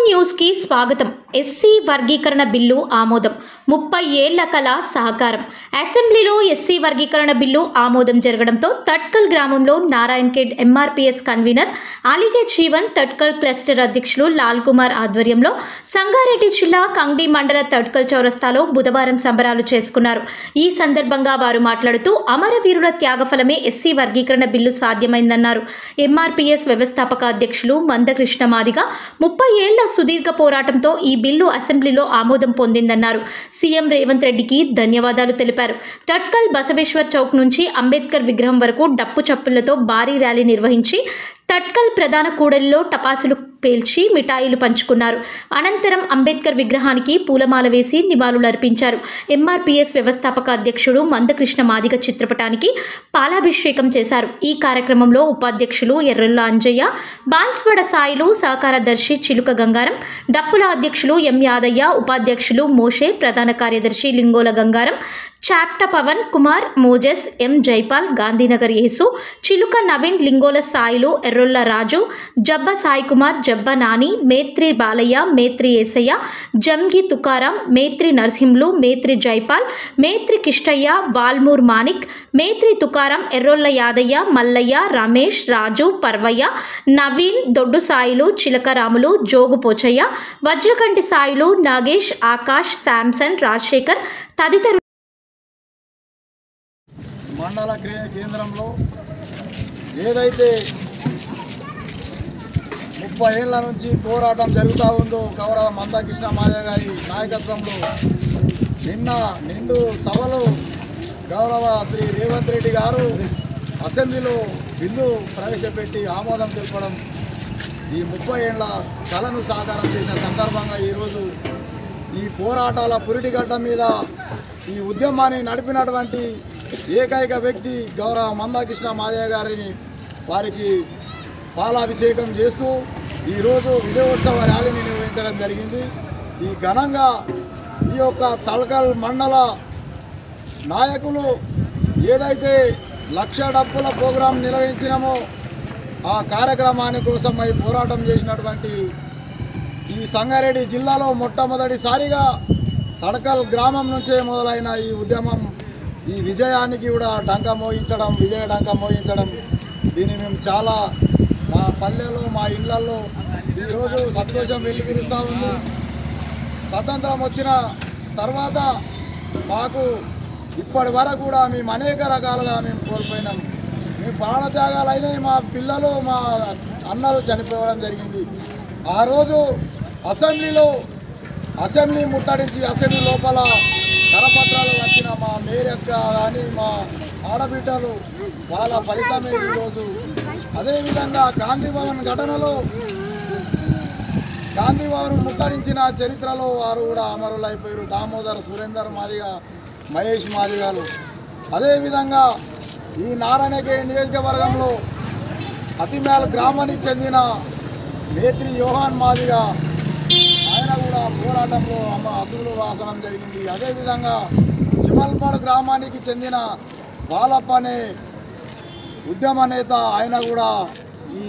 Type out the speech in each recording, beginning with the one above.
News కి స్వాగతం. SC వర్గీకరణ బిల్లు ఆమోదం. 30 ఏళ్ల కల సహకారం. అసెంబ్లీలో ఎస్సీ వర్గీకరణ బిల్లు ఆమోదం జరగడంతో తట్కల్ గ్రామంలో నారాయణఖేడ్ ఎంఆర్పీఎస్ కన్వీనర్ అలిగే జీవన్, తట్కల్ క్లస్టర్ అధ్యక్షులు లాల్ కుమార్ ఆధ్వర్యంలో సంగారెడ్డి జిల్లా కంగ్డి మండల తట్కల్ చౌరస్తాలో బుధవారం సంబరాలు చేసుకున్నారు. ఈ సందర్భంగా వారు మాట్లాడుతూ అమరవీరుల త్యాగఫలమే ఎస్సీ వర్గీకరణ బిల్లు సాధ్యమైందన్నారు. ఎంఆర్పీఎస్ వ్యవస్థాపక అధ్యక్షులు మందకృష్ణ మాదిగ 30 ఏళ్ల సుదీర్ఘ పోరాటంతో ఈ బిల్లు అసెంబ్లీలో ఆమోదం పొందిందన్నారు. సీఎం రేవంత్ రెడ్డికి ధన్యవాదాలు తెలిపారు. తట్కల్ బసవేశ్వర్ చౌక్ నుంచి అంబేద్కర్ విగ్రహం వరకు డప్పు చప్పులతో భారీ ర్యాలీ నిర్వహించి తట్కల్ ప్రధాన కూడలిలో టపాసులు పేల్చి మిఠాయిలు పంచుకున్నారు. అనంతరం అంబేద్కర్ విగ్రహానికి పూలమాల వేసి నివాళులర్పించారు. ఎంఆర్పీఎస్ వ్యవస్థాపక అధ్యక్షుడు మందకృష్ణ మాదిగ చిత్రపటానికి పాలాభిషేకం చేశారు. ఈ కార్యక్రమంలో ఉపాధ్యక్షులు ఎర్రొల్ల అంజయ్య, బాన్స్వాడ సాయిలు, సహకారదర్శి చిలుక గంగారం, డప్పుల అధ్యక్షులు ఎం యాదయ్య, ఉపాధ్యక్షులు మోషే, ప్రధాన కార్యదర్శి లింగోల గంగారం, చాప్ట పవన్ కుమార్, మోజెస్, ఎం జైపాల్, గాంధీనగర్ యేసు, చిలుక నవీన్, లింగోల సాయిలు, ఎర్రొల్ల రాజు, జబ్బ సాయి కుమార్, జబ్బ నాని, మేత్రి బాలయ్య, మేత్రి ఏసయ్య, జంగి తుకారాం, మేత్రి నరసింహులు, మేత్రి జైపాల్, మేత్రి కిష్టయ్య, వాల్మూర్ మాణిక్, మేత్రి తుకారాం, ఎర్రొల్ల యాదయ్య, మల్లయ్య, రమేష్, రాజు, పర్వయ్య, నవీన్, దొడ్డు సాయిలు, చిలక రాములు, జోగు పోచయ్య, వజ్రకంటి సాయిలు, నాగేష్, ఆకాష్, శాంసన్, రాజశేఖర్ తదితరులు మండల కేంద్రంలో ఏదైతే 30 ఏళ్ల నుంచి పోరాటం జరుగుతూ ఉందో గౌరవ మందకృష్ణ మాదిగ గారి నాయకత్వంలో నిండు సభలో గౌరవ శ్రీ రేవంత్ రెడ్డి గారు అసెంబ్లీలో బిల్లు ప్రవేశపెట్టి ఆమోదం తెలపడం ఈ 30 ఏళ్ల కళను సాకారం చేసిన సందర్భంగా ఈరోజు ఈ పోరాటాల పురిటిగడ్డ మీద ఈ ఉద్యమాన్ని నడిపినటువంటి ఏకైక వ్యక్తి గౌరవ మందకృష్ణ మాదిగ గారిని వారికి పాలాభిషేకం చేస్తూ ఈరోజు విజయోత్సవ ర్యాలీని నిర్వహించడం జరిగింది. ఈ ఘనంగా ఈ యొక్క తల్కల్ మండల నాయకులు ఏదైతే 1,00,000 డప్పుల ప్రోగ్రాం నిర్వహించినామో ఆ కార్యక్రమాని కోసమై పోరాటం చేసినటువంటి ఈ సంగారెడ్డి జిల్లాలో మొట్టమొదటిసారిగా తడకల్ గ్రామం నుంచే మొదలైన ఈ ఉద్యమం ఈ విజయానికి కూడా విజయ డంక మోయించడం దీన్ని మేము చాలా మా పల్లెలో మా ఇళ్లలో ఈరోజు సంతోషం వెల్లివిరుస్తూ ఉంది. స్వతంత్రం వచ్చిన తర్వాత మాకు ఇప్పటి వరకు కూడా మేము అనేక రకాలుగా మేము కోల్పోయినాం. మేము ప్రాణత్యాగాలు అయినాయి. మా పిల్లలు మా అన్నలు చనిపోవడం జరిగింది. ఆ రోజు అసెంబ్లీ ముట్టడించి అసెంబ్లీ లోపల కరపత్రాలు వచ్చిన మా మేరక్క కానీ మా ఆడబిడ్డలు వాళ్ళ ఫలితమే ఈరోజు. అదేవిధంగా గాంధీ భవన్ ముట్టడించిన చరిత్రలో వారు కూడా అమరులైపోయారు. దామోదర్, సురేందర్ మాదిగ, మహేష్ మాదిగలు. అదేవిధంగా ఈ నారాయణఖేడ్ నియోజకవర్గంలో అతిమేల్ గ్రామానికి చెందిన మేత్రి యోహాన్ మాదిగ ఆయన కూడా పోరాటంలో అసువులు వాసనం జరిగింది. అదేవిధంగా చిమల్పాడు గ్రామానికి చెందిన బాలప్ప అనే ఉద్యమ నేత ఆయన కూడా ఈ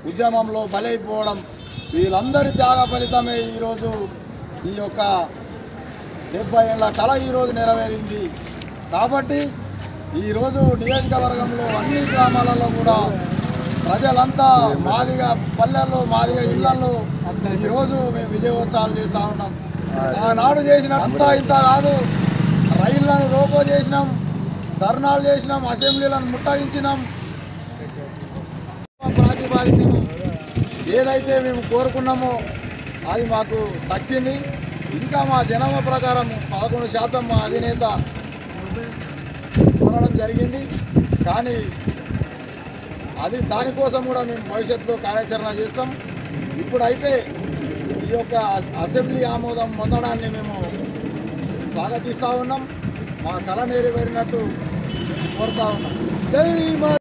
ఉద్యమంలో బలైపోవడం వీళ్ళందరి త్యాగ ఫలితమే ఈరోజు ఈ యొక్క 70 ఏళ్ల కళ ఈరోజు నెరవేరింది. కాబట్టి ఈరోజు నియోజకవర్గంలో అన్ని గ్రామాలలో కూడా ప్రజలంతా మాదిగ పల్లెల్లో మాదిగ ఇళ్లలో ఈరోజు మేము విజయోత్సవాలు చేస్తూ ఉన్నాం. ఆనాడు చేసిన అంతా ఇంత కాదు. రైళ్లను రోకో చేసినాం, ధర్నాలు చేసినాం, అసెంబ్లీలను ముట్టడించినాం. ప్రాతిపాదికను ఏదైతే మేము కోరుకున్నామో అది మాకు దక్కింది. ఇంకా మా జనాభా ప్రకారం 11% మా అధినేత కోరడం జరిగింది. కానీ దానికోసం కూడా మేము భవిష్యత్తులో కార్యాచరణ చేస్తాం. ఇప్పుడైతే ఈ యొక్క అసెంబ్లీ ఆమోదం పొందడాన్ని మేము స్వాగతిస్తూ ఉన్నాం. మా కళ నెరవేరినట్టు మేము కోరుతూ ఉన్నాం. జై